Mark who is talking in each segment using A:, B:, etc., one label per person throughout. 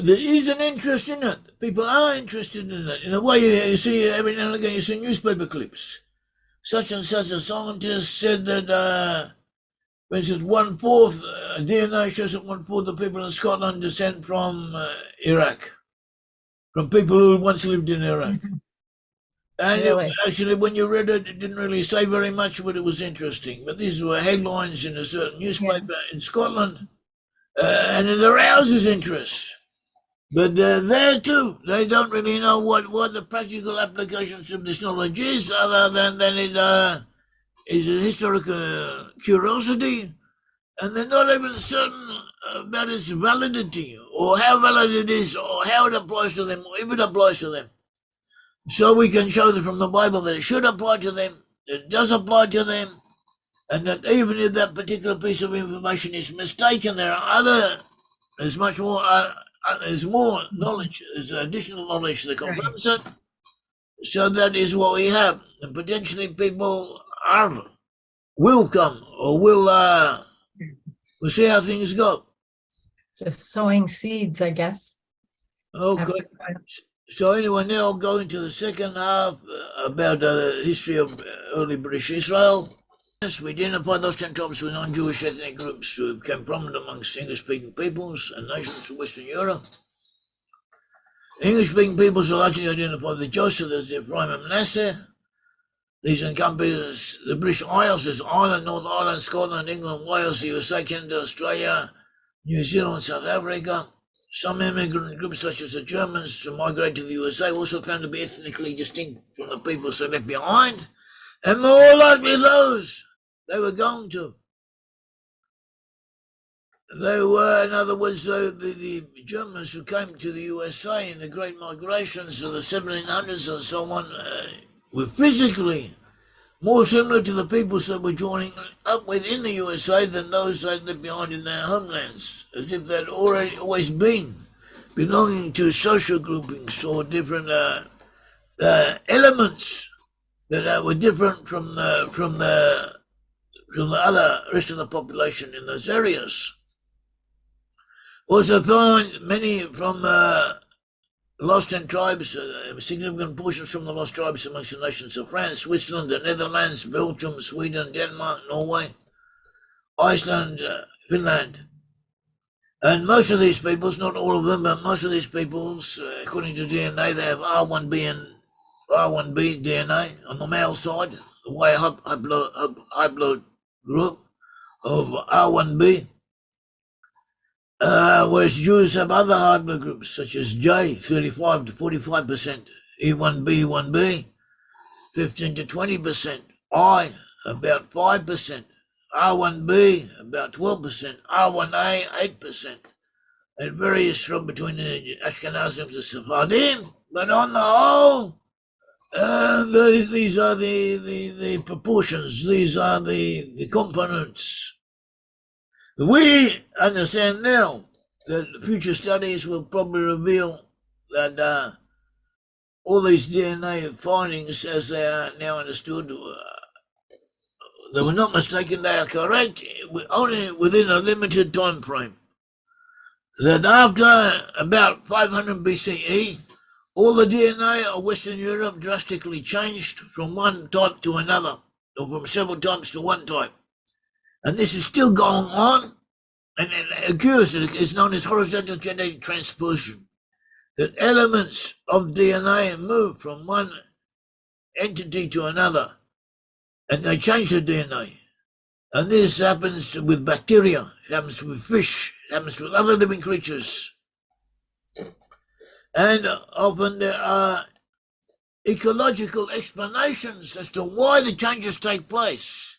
A: there is an interest in it. People are interested in it. In a way, you see every now and again, you see newspaper clips. Such and such a scientist said that, for instance, 1/4 DNA shows that 1/4 of people in Scotland descend from Iraq, from people who once lived in Iraq. And
B: Really?
A: actually, when you read it, it didn't really say very much, but it was interesting. But these were headlines in a certain newspaper in Scotland, and it arouses interest. But there too, they don't really know what the practical applications of this knowledge is, other than it is a historical curiosity, and they're not even certain about its validity, or how valid it is, or how it applies to them, or if it applies to them. So we can show them from the Bible that it should apply to them, that it does apply to them, and that even if that particular piece of information is mistaken, there are there's much more, there's more knowledge, there's additional knowledge that confirms it. So that is what we have, and potentially people will come, or we'll see how things go.
B: Just sowing seeds, I guess.
A: Okay. So anyway, now I'll go into the second half about the history of early British Israel. Yes, we identify those 10 tribes with non-Jewish ethnic groups who became prominent amongst English-speaking peoples and nations of Western Europe. English-speaking peoples are largely identified with Joseph as Ephraim and Manasseh. These encompass the British Isles as Ireland, North Ireland, Scotland, England, Wales, the USA, Canada, Australia, New Zealand, South Africa. Some immigrant groups, such as the Germans who migrated to the USA, also found to be ethnically distinct from the peoples they left behind, and more likely those they were going to. They were, in other words, the Germans who came to the USA in the great migrations of the 1700s and so on, were physically more similar to the peoples that were joining up within the USA than those they left behind in their homelands, as if they'd always been belonging to social groupings or different elements that were different from the other rest of the population in those areas. Also find many from lost 10 tribes, significant portions from the lost tribes amongst the nations of France, Switzerland, the Netherlands, Belgium, Sweden, Denmark, Norway, Iceland, Finland. And most of these peoples, not all of them, but most of these peoples, according to DNA, they have R1b and R1b DNA on the male side, the way high blood group of R1b. Whereas Jews have other high blood groups, such as J, 35 to 45%, E1b, 1b, 15 to 20%, I, about 5%, R1b, about 12%, R1a, 8%. It varies from between the Ashkenazim and Sephardim, but on the whole, these are the proportions, these are the components. We understand now that future studies will probably reveal that all these DNA findings, as they are now understood, they were not mistaken, they are correct, only within a limited time frame. That after about 500 BCE, all the DNA of Western Europe drastically changed from one type to another, or from several types to one type. And this is still going on, and it occurs, it's known as horizontal genetic transposition, that elements of DNA move from one entity to another, and they change the DNA. And this happens with bacteria, it happens with fish, it happens with other living creatures. And often there are ecological explanations as to why the changes take place.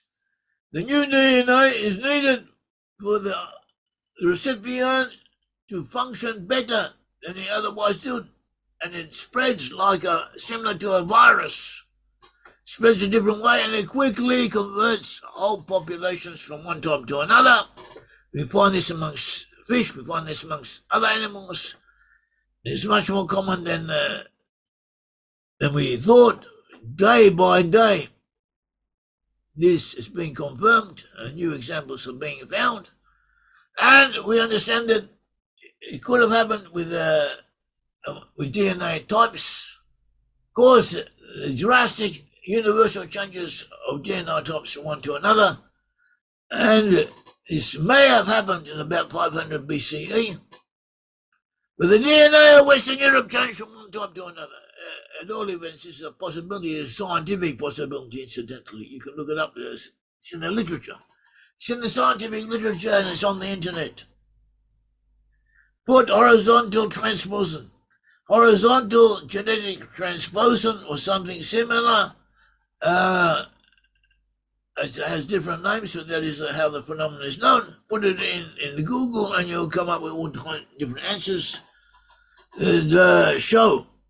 A: The new DNA is needed for the recipient to function better than he otherwise did, and it spreads like similar to a virus. Spreads a different way, and it quickly converts whole populations from one type to another. We find this amongst fish, we find this amongst other animals. It's much more common than we thought. Day by day, this is being confirmed, new examples are being found, and we understand that it could have happened with DNA types. Of course, drastic universal changes of DNA types from one to another, and this may have happened in about 500 BCE. But the DNA of Western Europe changed from one type to another. At all events, this is a possibility, a scientific possibility, incidentally. You can look it up. It's in the literature. It's in the scientific literature and it's on the internet. Put horizontal transposon. Horizontal genetic transposon or something similar. It has different names, so that is how the phenomenon is known. Put it in Google and you'll come up with all different answers. And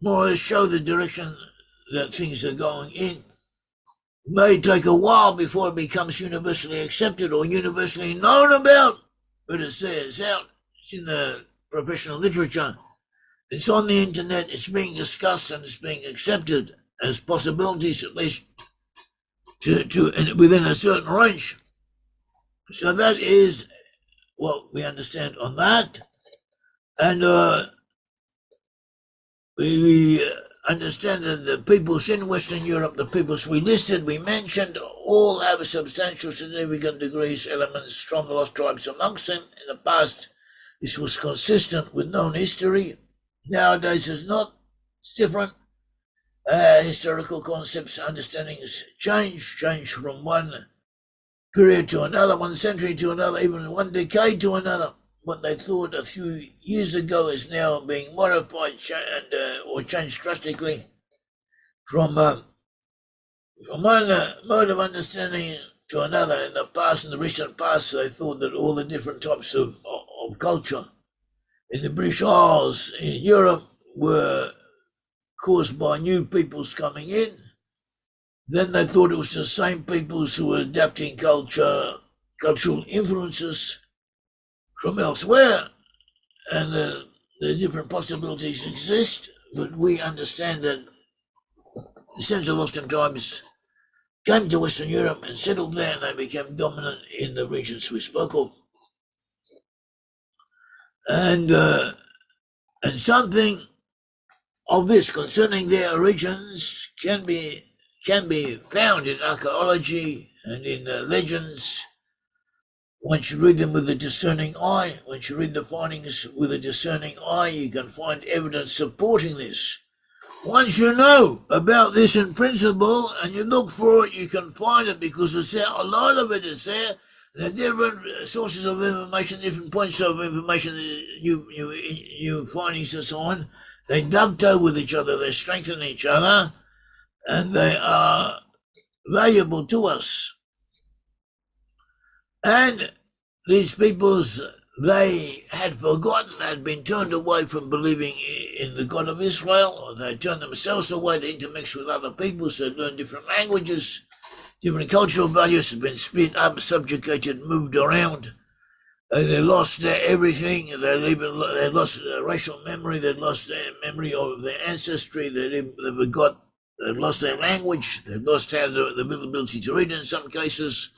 A: more or less show the direction that things are going in. It may take a while before it becomes universally accepted or universally known about, but it's there, it's out, it's in the professional literature, it's on the internet, it's being discussed and it's being accepted as possibilities, at least to within a certain range. So that is what we understand on that. And we understand that the peoples in Western Europe, the peoples we listed, we mentioned, all have substantial significant degrees, elements from the lost tribes amongst them. In the past, this was consistent with known history. Nowadays, it's not. It's different. Historical concepts, understandings change from one period to another, one century to another, even one decade to another. What they thought a few years ago is now being modified or changed drastically from one mode of understanding to another. In the past, in the recent past, they thought that all the different types of culture in the British Isles, in Europe, were caused by new peoples coming in. Then they thought it was the same peoples who were adapting cultural influences from elsewhere, and the different possibilities exist, but we understand that the Central Western tribes came to Western Europe and settled there, and they became dominant in the regions we spoke of. And something of this concerning their origins can be found in archaeology and in legends. Once you read them with a discerning eye, once you read the findings with a discerning eye, you can find evidence supporting this. Once you know about this in principle and you look for it, you can find it because it's there. A lot of it is there. There are different sources of information, different points of information, new findings and so on. They dovetail with each other, they strengthen each other, and they are valuable to us. And these peoples, they had forgotten, they had been turned away from believing in the God of Israel, or they turned themselves away, they intermixed with other peoples, they learned different languages, different cultural values have been split up, subjugated, moved around. They lost everything, they lost racial memory, they lost their memory of their ancestry, they lost their language, they lost the ability to read in some cases.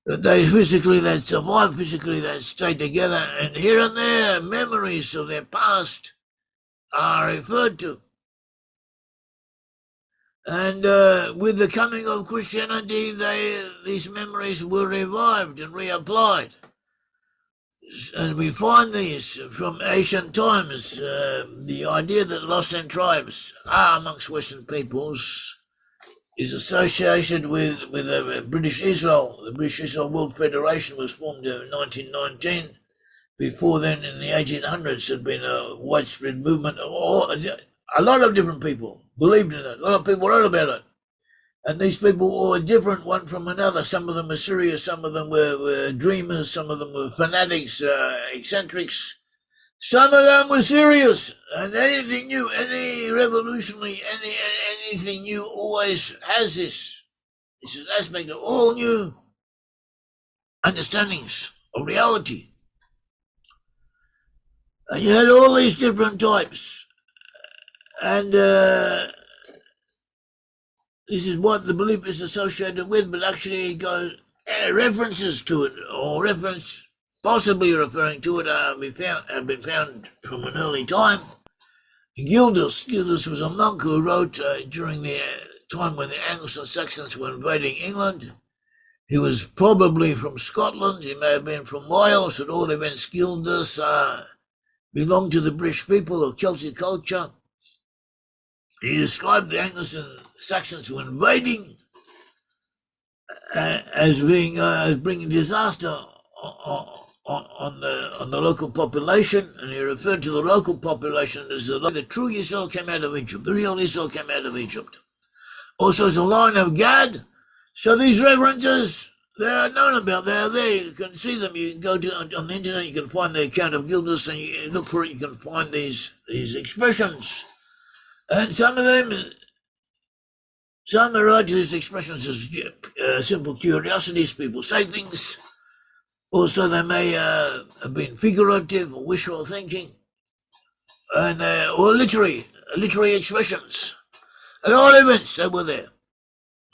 A: They survived physically, they stayed together, and here and there, memories of their past are referred to. And with the coming of Christianity, these memories were revived and reapplied. And we find these from ancient times, the idea that lost end tribes are amongst Western peoples is associated with British Israel. The British Israel World Federation was formed in 1919. Before then, in the 1800s, had been a widespread movement. A lot of different people believed in it. A lot of people wrote about it. And these people were different one from another. Some of them were serious, some of them were dreamers, some of them were fanatics, eccentrics. Some of them were serious, and anything new, any revolutionary, anything new always has this. This is an aspect of all new understandings of reality. And you had all these different types, and this is what the belief is associated with, but actually it goes references to it, or reference possibly referring to it have been found from an early time. Gildas was a monk who wrote during the time when the Anglo-Saxons were invading England. He was probably from Scotland. He may have been from Wales. At all events, Gildas belonged to the British people of Celtic culture. He described the Anglo-Saxons who were invading as bringing disaster on the local population, and he referred to the local population as the true Israel came out of Egypt, the real Israel came out of Egypt. Also, as a line of Gad. So these references, they are known about. They are there. You can see them. You can go on the internet. You can find the account of Gildas, and you look for it. You can find these expressions, and some of them. Some relate to these expressions as simple curiosities. People say things. Also, they may have been figurative or wishful thinking, and or literary expressions. At all events, they were there.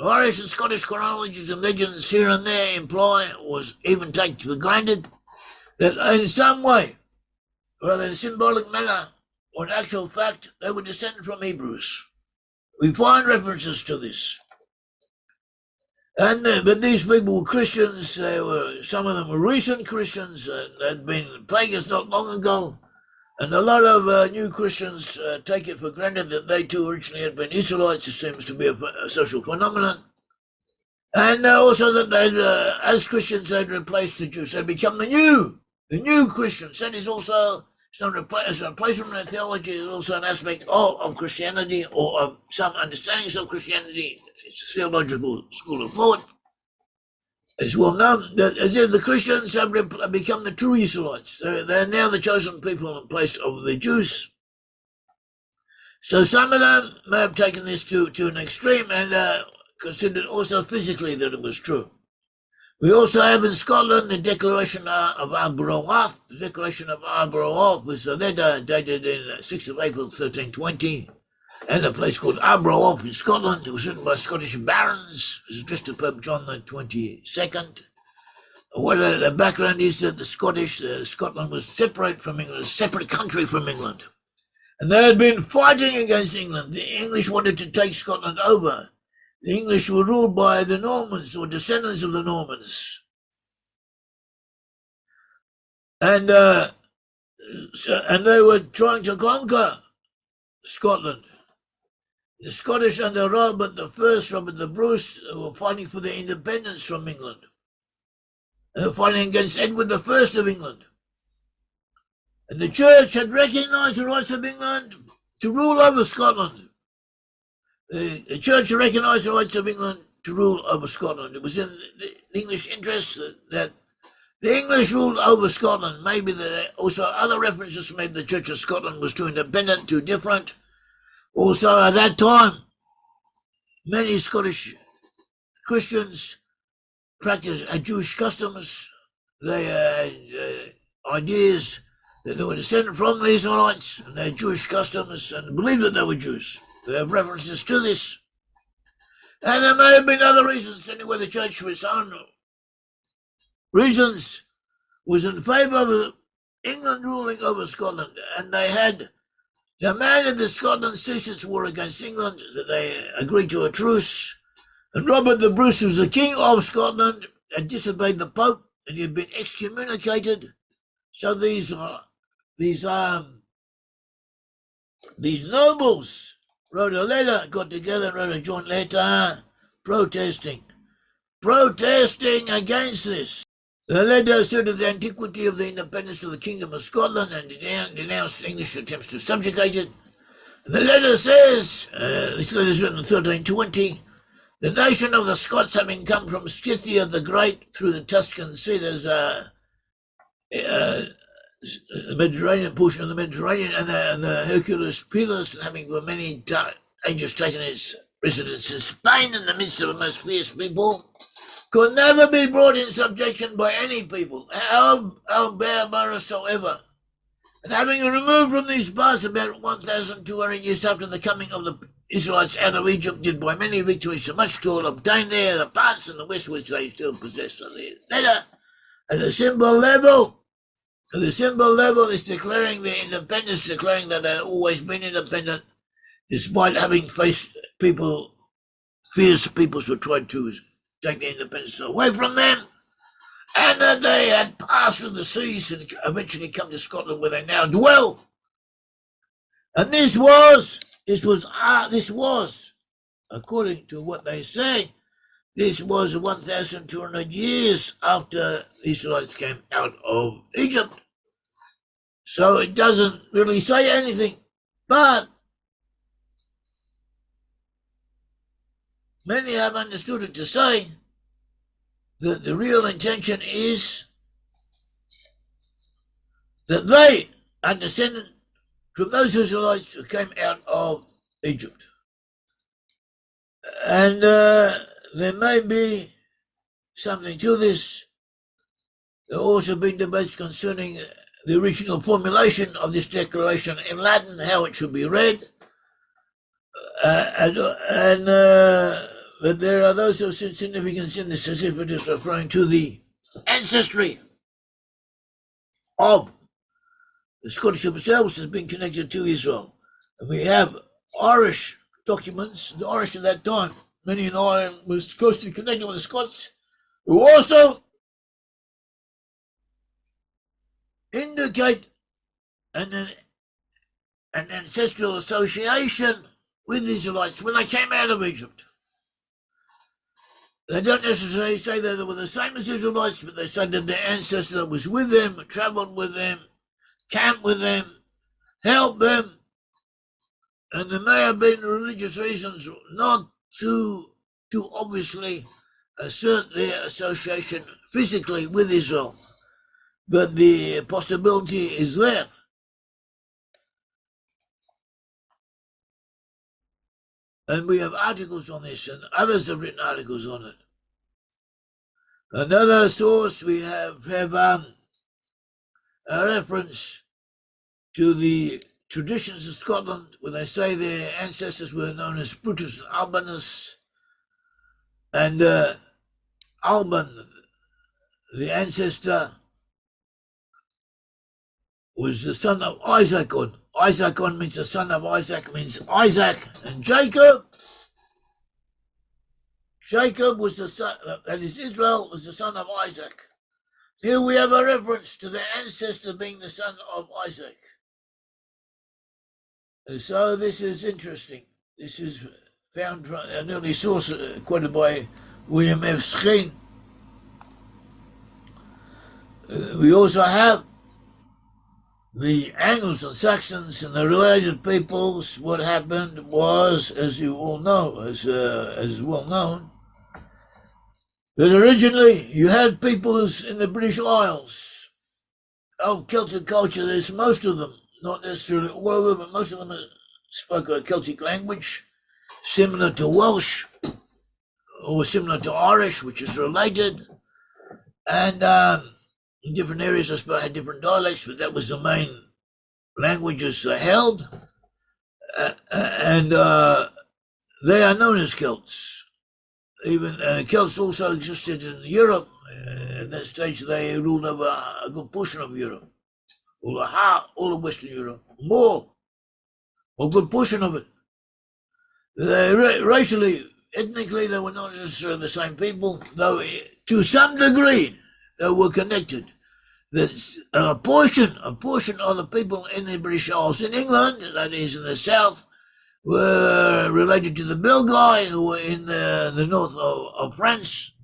A: Irish and Scottish chronologies and legends here and there imply, or even take for granted, that in some way, whether in a symbolic manner or in actual fact, they were descended from Hebrews. We find references to this. And but these people were Christians. Some of them were recent Christians and had been pagans not long ago. And a lot of new Christians take it for granted that they too originally had been Israelites. It seems to be a social phenomenon. And also that they'd, as Christians, they'd replaced the Jews. They'd become the new Christians. That is also, it's not a replacement in their theology. It's also an aspect of Christianity, or of some understandings of Christianity. It's a theological school of thought. It's well known that as if the Christians have become the true Israelites. They're now the chosen people in place of the Jews. So some of them may have taken this to an extreme and considered also physically that it was true. We also have in Scotland the Declaration of Arbroath. The Declaration of Arbroath was a letter dated in 6th of April 1320, and a place called Arbroath in Scotland. It was written by Scottish barons. It was addressed to Pope John the 22nd. What the background is that Scotland was separate from England, a separate country from England. And they had been fighting against England. The English wanted to take Scotland over. The English were ruled by the Normans, or descendants of the Normans. And they were trying to conquer Scotland. The Scottish under Robert the Bruce, were fighting for their independence from England. They were fighting against Edward I of England. And the church had recognised the rights of England to rule over Scotland. The church recognised the rights of England to rule over Scotland. It was in the English interest that the English ruled over Scotland. Maybe also other references made the Church of Scotland was too independent, too different. Also, at that time, many Scottish Christians practiced Jewish customs. They had ideas that they were descended from the Israelites, and they had Jewish customs and believed that they were Jews. They have references to this. And there may have been other reasons. Anyway, the church, for its own reasons, was in favour of England ruling over Scotland, and they had demanded that Scotland cease its war against England, that they agreed to a truce. And Robert the Bruce was the king of Scotland, had disobeyed the Pope, and he had been excommunicated. So these nobles wrote a letter, got together, wrote a joint letter protesting against this. The letter asserted the antiquity of the independence of the Kingdom of Scotland and denounced English attempts to subjugate it. And the letter says, this letter is written in 1320, the nation of the Scots having come from Scythia the Great through the Tuscan Sea, there's the Mediterranean portion of the Mediterranean, and the Hercules Pillars, and having for many ages taken its residence in Spain in the midst of a most fierce people, could never be brought in subjection by any people, how barbarous soever. And having removed from these parts about 1,200 years after the coming of the Israelites out of Egypt, did by many victories so much toil obtain there the parts in the west which they still possess. So the letter at a symbol level So the symbol level is declaring their independence, declaring that they've always been independent, despite having faced people, fierce peoples who tried to take their independence away from them, and that they had passed through the seas and eventually come to Scotland, where they now dwell. And this was, according to what they say, this was 1,200 years after the Israelites came out of Egypt. So it doesn't really say anything, but many have understood it to say that the real intention is that they are descended from those Israelites who came out of Egypt. And there may be something to this. There have also been debates concerning the original formulation of this declaration in Latin, how it should be read. But there are those who have seen significance in this, as if it is referring to the ancestry of the Scottish themselves as being connected to Israel. And we have Irish documents, the Irish at that time, many in Ireland was closely connected with the Scots, who also indicate an ancestral association with the Israelites when they came out of Egypt. They don't necessarily say that they were the same as Israelites, but they say that their ancestor was with them, traveled with them, camped with them, helped them, and there may have been religious reasons not to obviously assert their association physically with Israel, but the possibility is there. And we have articles on this, and others have written articles on it. Another source we have a reference to the traditions of Scotland, where they say their ancestors were known as Brutus and Albanus, and Alban, the ancestor, was the son of Isaacon. Isaacon means the son of Isaac, means Isaac, and Jacob was the son, that is, Israel was the son of Isaac. Here we have a reference to the ancestor being the son of Isaac. And so this is interesting. This is found from an early source quoted by William F. Skene. We also have the Angles and Saxons and the related peoples. What happened was, as you all know, as well known, that originally you had peoples in the British Isles of Celtic culture. There's most of them, not necessarily all of them, but most of them spoke a Celtic language, similar to Welsh, or similar to Irish, which is related. And in different areas, I suppose, had different dialects, but that was the main languages they held. And they are known as Celts. Even Celts also existed in Europe. At that stage, they ruled over a good portion of Europe, all of Western Europe, a good portion of it. Racially, ethnically, they were not necessarily the same people, though to some degree they were connected. That's a portion of the people in the British Isles in England, that is in the south, were related to the Belgae, who were in the north of France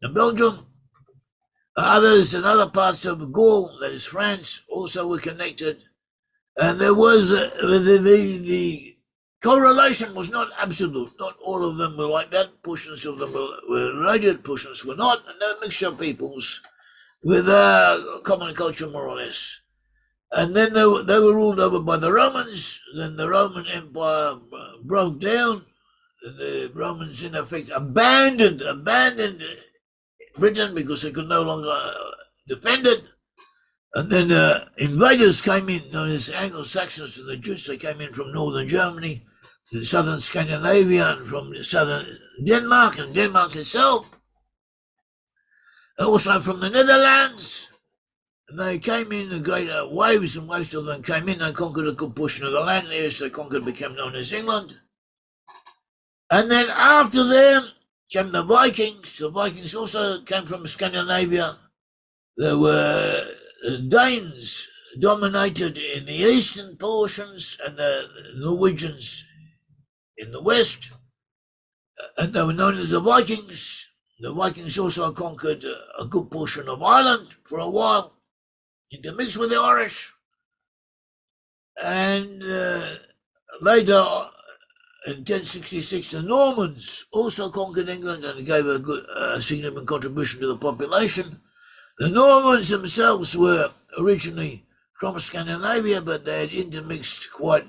A: and Belgium. Others in other parts of Gaul, that is France, also were connected. And there was the correlation was not absolute. Not all of them were like that. Portions of them were related, portions were not, and a mixture of peoples with a common culture, more or less. And then they were ruled over by the Romans. Then the Roman Empire broke down. The Romans, in effect, abandoned Britain because they could no longer defend it. And then invaders came in, known as Anglo-Saxons and the Jutes. They came in from northern Germany, to southern Scandinavia, and from southern Denmark, and Denmark itself. And also from the Netherlands. And they came in great waves, and most of them came in. They conquered a good portion of the land there, so they conquered, became known as England. And then after them came the Vikings. The Vikings also came from Scandinavia. There were Danes dominated in the eastern portions and the Norwegians in the west, and they were known as the Vikings. The Vikings also conquered a good portion of Ireland for a while, intermixed with the Irish, and later in 1066 the Normans also conquered England and gave a significant contribution to the population. The Normans themselves were originally from Scandinavia, but they had intermixed quite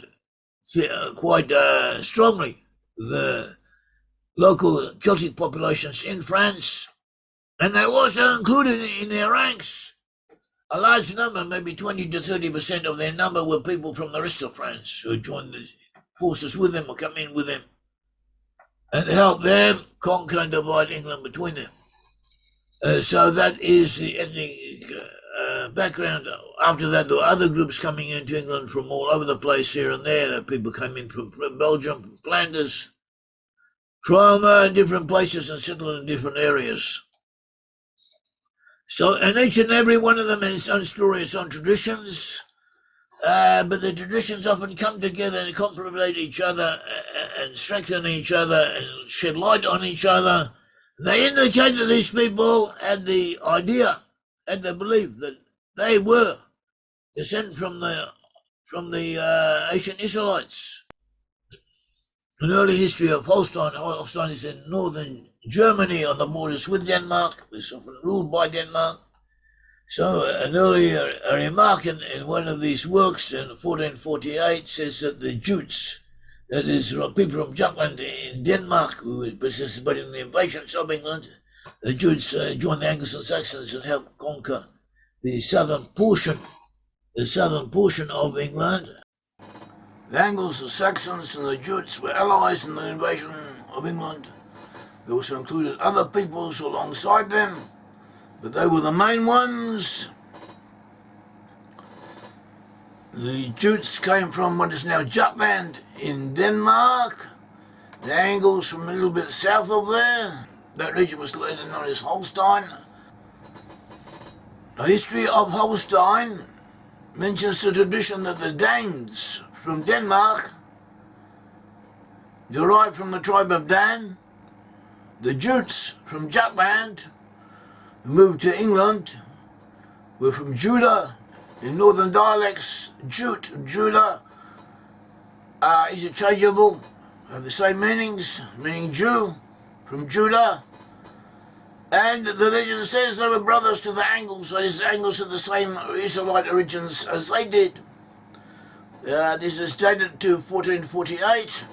A: strongly the local Celtic populations in France, and they also included in their ranks a large number, maybe 20 to 30% of their number, were people from the rest of France who joined the forces with them or come in with them and help them conquer and divide England between them. So that is the ethnic background. After that, there were other groups coming into England from all over the place here and there. People came in from Belgium, from Flanders, from different places and settled in different areas. So, and each and every one of them had its own story, its own traditions, but the traditions often come together and complement each other and strengthen each other and shed light on each other. They indicate that these people had the idea, had the belief that they were descended from the ancient Israelites. An early history of Holstein. Holstein is in northern Germany on the borders with Denmark. It was often ruled by Denmark. So an earlier remark in one of these works in 1448 says that the Jutes, that is people from Jutland in Denmark who participated in the invasions of England, the Jutes joined the Anglo-Saxons and helped conquer the southern portion of England. The Anglo-Saxons and the Jutes were allies in the invasion of England. They also included other peoples alongside them, but they were the main ones. The Jutes came from what is now Jutland in Denmark. The Angles from a little bit south of there. That region was later known as Holstein. The history of Holstein mentions the tradition that the Danes from Denmark derived from the tribe of Dan. The Jutes from Jutland, who moved to England, were from Judah. In northern dialects, Jute and Judah is interchangeable, have the same meanings, meaning Jew, from Judah. And the legend says they were brothers to the Angles, that is, the Angles had the same Israelite origins as they did. This is dated to 1448.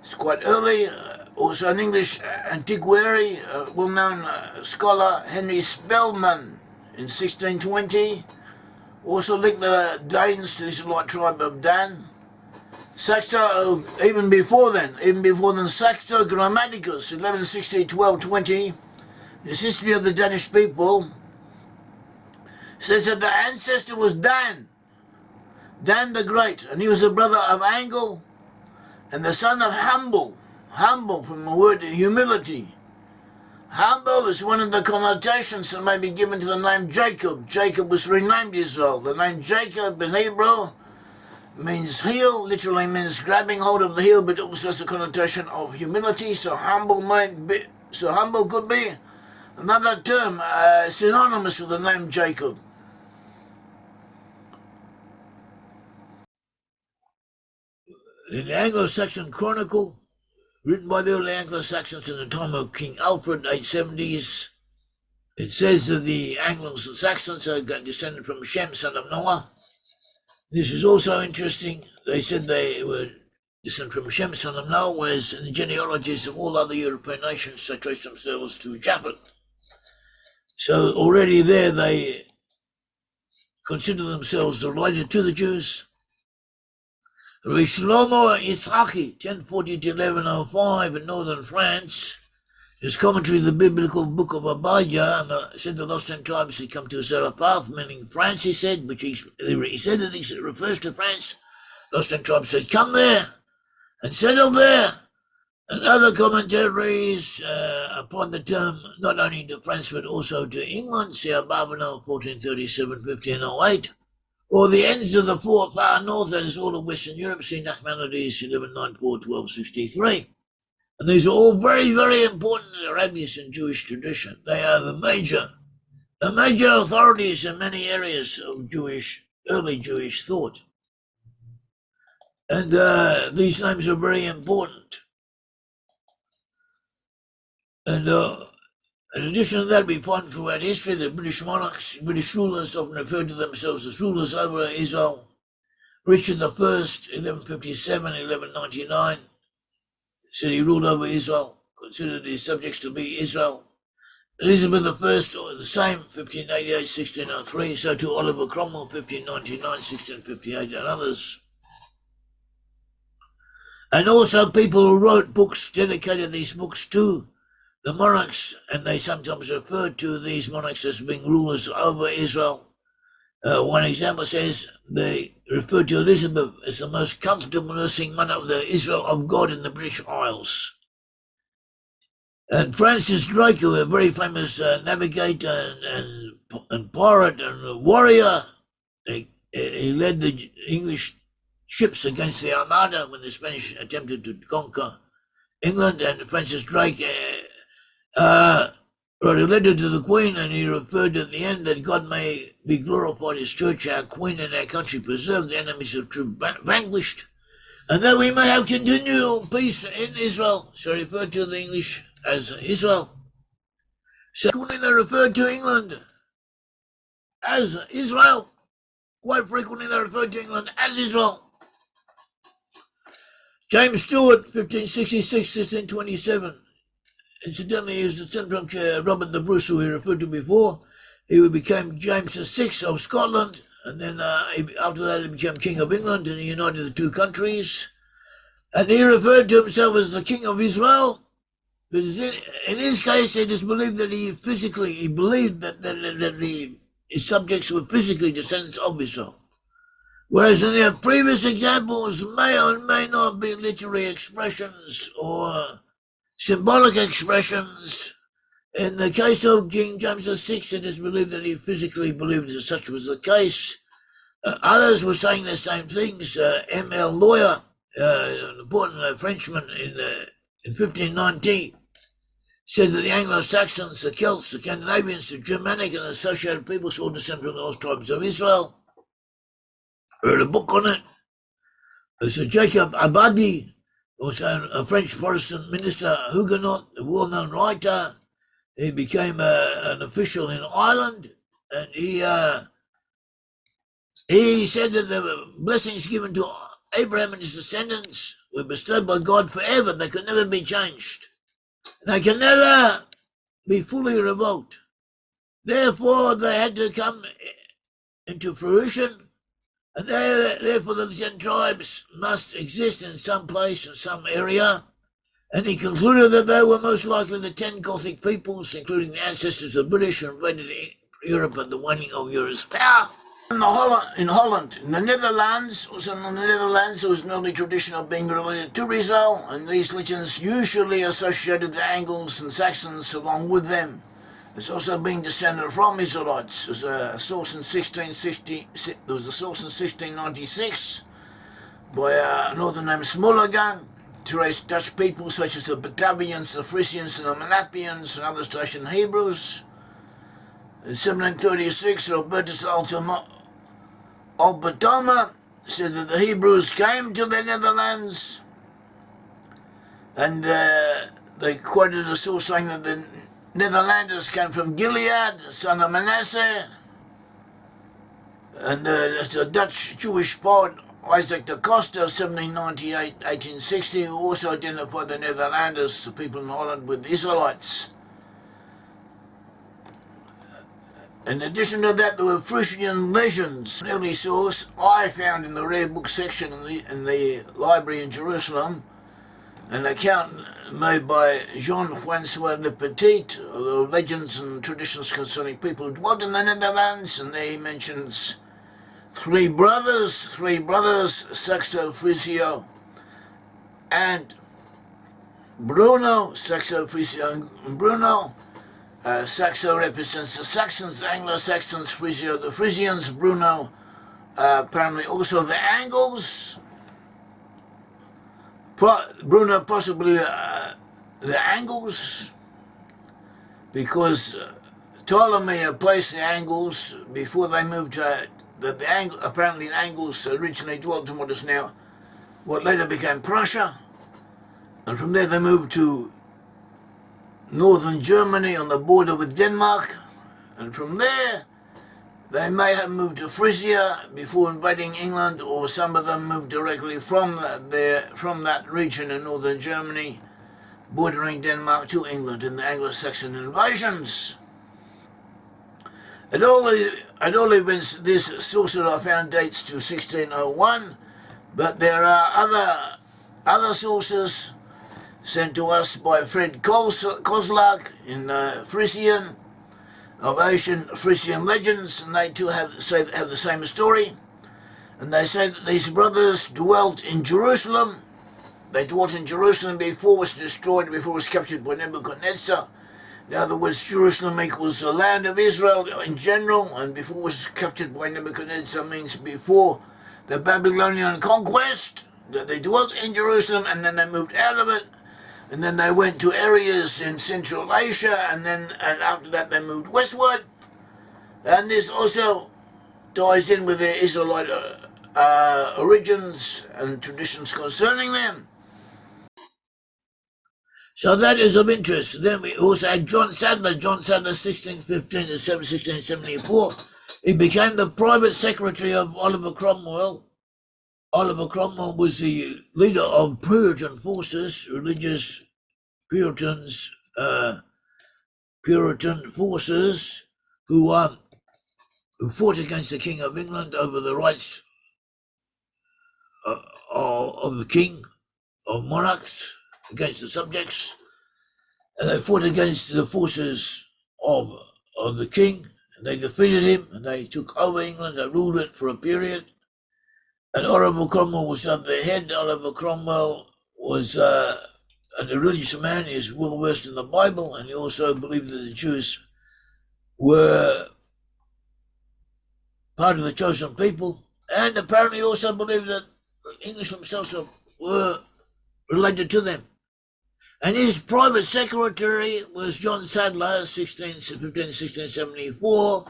A: It's quite early. Also an English antiquary, well-known scholar, Henry Spelman, in 1620, also linked the Danes to the Israelite tribe of Dan. Saxo, even before then, Saxo Grammaticus, 1160, 1220, this history of the Danish people, says that the ancestor was Dan the Great, and he was a brother of Angle and the son of Humble from the word humility. Humble is one of the connotations that may be given to the name Jacob. Jacob was renamed Israel. The name Jacob in Hebrew means heel, literally means grabbing hold of the heel, but it also has a connotation of humility. So humble could be another term synonymous with the name Jacob. In the Anglo-Saxon Chronicle, written by the early Anglo-Saxons in the time of King Alfred, 870s, it says that the Anglo-Saxons are descended from Shem, son of Noah. This is also interesting. They said they were descended from Shem, son of Noah, whereas in the genealogies of all other European nations, they trace themselves to Japheth. So already there they consider themselves related to the Jews. Shlomo Yitzhaki, 1040 to 1105 in northern France, His commentary, the biblical book of Abijah, said the lost 10 tribes had come to Zarephath, meaning France, he said, which he said that he refers to France. Lost 10 tribes said, come there and settle there. And other commentaries apply the term not only to France but also to England, see Abarbanel 1437-1508, or the ends of the far north, that is all of Western Europe, see Nachmanides 1194-1263. And these are all very, very important in Arabic and Jewish tradition. They are the major authorities in many areas of early Jewish thought. And these names are very important. And in addition to that, we find throughout history that British monarchs, British rulers often referred to themselves as rulers over Israel. Richard I, 1157-1199, said he ruled over Israel, considered his subjects to be Israel. Elizabeth I, the same, 1588-1603, so too Oliver Cromwell, 1599-1658, and others. And also people who wrote books, dedicated these books to the monarchs, and they sometimes referred to these monarchs as being rulers over Israel. One example says they referred to Elizabeth as the most comfortable nursing mother of the Israel of God in the British Isles. And Francis Drake, a very famous navigator and pirate and warrior, he led the English ships against the Armada when the Spanish attempted to conquer England. And Francis Drake wrote a letter to the Queen, and he referred at the end that God may be glorified, His church, our Queen, and our country preserved, the enemies of truth vanquished, and that we may have continual peace in Israel. So he referred to the English as Israel. Secondly, they referred to England as Israel. Quite frequently, they referred to England as Israel. James Stewart, 1566-1627. Incidentally, he was the son from Robert the Bruce, who we referred to before. He became James VI of Scotland, and then after that he became King of England, and he united the two countries. And he referred to himself as the King of Israel. But in his case, it is believed that he believed that his subjects were physically descendants of Israel. Whereas in the previous examples may or may not be literary expressions or symbolic expressions. In the case of King James VI, it is believed that he physically believed that such was the case. Others were saying the same things. M.L. Lawyer, an important Frenchman in 1590, said that the Anglo-Saxons, the Celts, the Scandinavians, the Germanic and associated peoples all descend from the lost tribes of Israel. I wrote a book on it. Sir Jacob Abadi, also a French Protestant minister, Huguenot, a well-known writer. He became an official in Ireland, and he said that the blessings given to Abraham and his descendants were bestowed by God forever. They could never be changed. They can never be fully revoked. Therefore, they had to come into fruition, and therefore the 10 tribes must exist in some place, in some area. And he concluded that they were most likely the 10 Gothic peoples, including the ancestors of British, who invaded Europe at the waning of Europe's power. In Holland, in the Netherlands, there was an early tradition of being related to Israel, and these legends usually associated the Angles and Saxons along with them. It's also being descended from Israelites. There was a source in 1696 by an author named Smullegang, to raise Dutch people such as the Batavians, the Frisians, and the Manapians, and other Thracian Hebrews. In 1736, Robertus Albertoma said that the Hebrews came to the Netherlands, and they quoted a source saying that the Netherlanders came from Gilead, son of Manasseh, and a Dutch Jewish poet, Isaac de Costa, 1798-1860, who also identified the Netherlanders, the people in Holland, with Israelites. In addition to that, there were Frisian legends. An early source I found in the rare book section in the library in Jerusalem An account made by Jean-Francois Le Petit of the legends and traditions concerning people who dwelt in the Netherlands, and there he mentions three brothers, Saxo, Frisio, and Bruno, Saxo, Frisio, and Bruno. Saxo represents the Saxons, Anglo-Saxons, Frisio, the Frisians, Bruno, apparently also the Angles, Bruno possibly the Angles, because Ptolemy placed the Angles before they moved to apparently the Angles originally dwelt in what is now what later became Prussia, and from there they moved to northern Germany on the border with Denmark, and from there they may have moved to Frisia before invading England, or some of them moved directly from that region in northern Germany, bordering Denmark, to England in the Anglo-Saxon invasions. At all events, this source that I found dates to 1601, but there are other sources sent to us by Fred Kozlak in Frisian, of ancient Frisian legends, and they too have the same story. And they say that these brothers dwelt in Jerusalem. They dwelt in Jerusalem before it was destroyed, before it was captured by Nebuchadnezzar. In other words, Jerusalem equals the land of Israel in general, and before it was captured by Nebuchadnezzar means before the Babylonian conquest, that they dwelt in Jerusalem and then they moved out of it, and then they went to areas in Central Asia, and after that they moved westward. And this also ties in with their Israelite origins and traditions concerning them. So that is of interest. Then we also had John Sadler, 1615 to 1674. He became the private secretary of Oliver Cromwell. Oliver Cromwell was the leader of Puritan forces, religious Puritan forces who fought against the King of England over the rights of the king, of monarchs, against the subjects. And they fought against the forces of the king, and they defeated him, and they took over England and ruled it for a period. And Oliver Cromwell was at their head. Oliver Cromwell was a religious man. He was well versed in the Bible, and he also believed that the Jews were part of the chosen people, and apparently also believed that the English themselves were related to them. And his private secretary was John Sadler, 1674,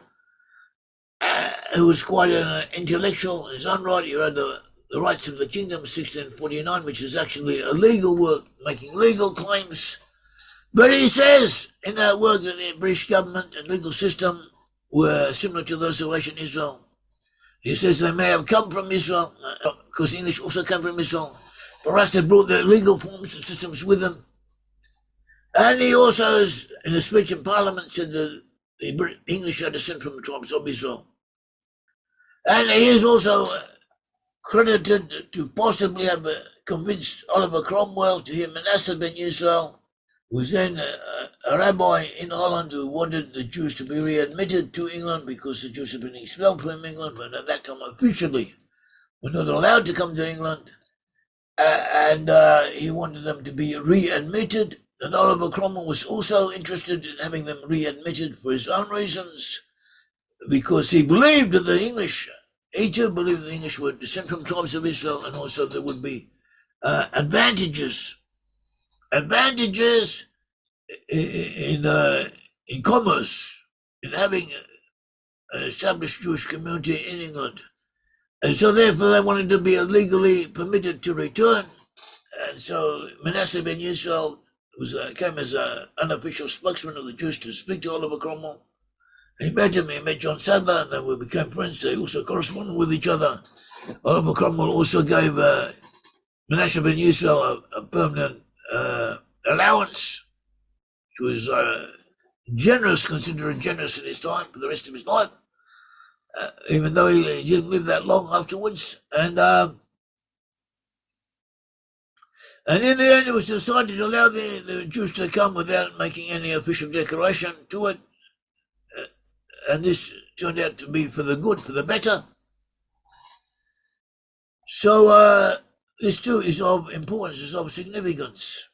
A: who was quite an intellectual in his own right. He wrote the Rights of the Kingdom, 1649, which is actually a legal work, making legal claims. But he says in that work that the British government and legal system were similar to those of ancient Israel. He says they may have come from Israel, because the English also came from Israel. Perhaps they brought their legal forms and systems with them. And he also, in a speech in Parliament, said that the English are descended from the tribes of Israel. And he is also credited to possibly have convinced Oliver Cromwell to hear Manasseh ben Israel, who was then a rabbi in Holland who wanted the Jews to be readmitted to England because the Jews had been expelled from England, but at that time officially were not allowed to come to England. And he wanted them to be readmitted. And Oliver Cromwell was also interested in having them readmitted for his own reasons, because he believed that the English, he too believed that the English were descended from tribes of Israel, and also there would be advantages in commerce, in having an established Jewish community in England. And so therefore they wanted to be legally permitted to return. And so Manasseh ben Israel came as an unofficial spokesman of the Jews to speak to Oliver Cromwell. He met him, he met John Sadler, and then we became friends. They also corresponded with each other. Oliver Cromwell also gave Manasseh ben Israel a permanent allowance, which was generous, considered generous in his time for the rest of his life, even though he didn't live that long afterwards. And And in the end, it was decided to allow the Jews to come without making any official declaration to it. And this turned out to be for the good, for the better. So this too is of importance, is of significance.